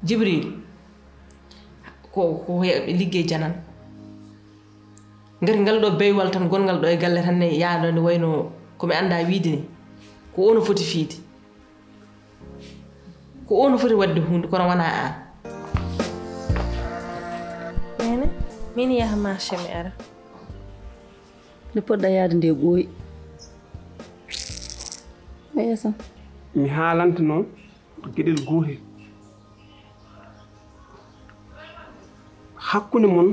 Jibril ko liggéey janan ngari ngal do beywal tan gongal do e galle tan ne yaado ni wayno ko mi anda wiide ni ko ono foti fiide ko ono foti wadde hunde kono wana an nene min yaha marché mi ara nde podda yaade nde gooyi mayesa mi haalanta noon geɗel goohe hakkunde mon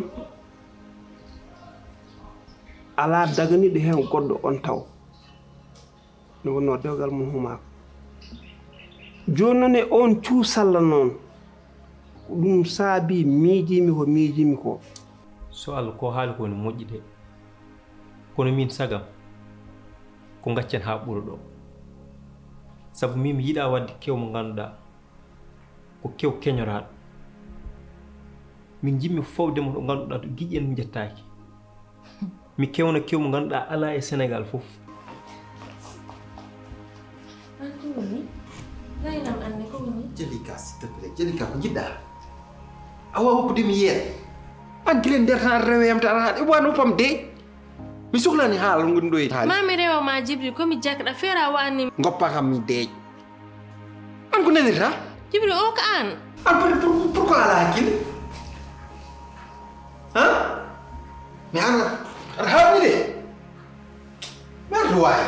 ala daganiɗo hen goɗɗo on taw ne wonno dewgal mum humako joni noon e on cuusalla noon ɗum saabi miijimi ko so Allah ko haali ko ne moƴƴi de kono min sagam ko gaccen ha ɓuura ɗo sabu min mi yiɗa wadde kew mo ganduɗa ko kew keñoraɗo min jimmi fawdemo ɗo ganduɗa to giƴi en jettaki mi kewna kew mo ganduɗa ala e Sénégal fof Jalika s'il te plaît Jalika ko jiɗɗa awa hokkude mi yeere an gila nder tan reweyam tan haɗe wano pam de mi sohlani haala ngoni ɗo e haali mami rewa ma Jibril komi jakɗa feera wani goppa kam mi deej an ko nanirta Jibril o ko an pourquoi ala hakkille han mi aɗa haɗni de mi arto wawi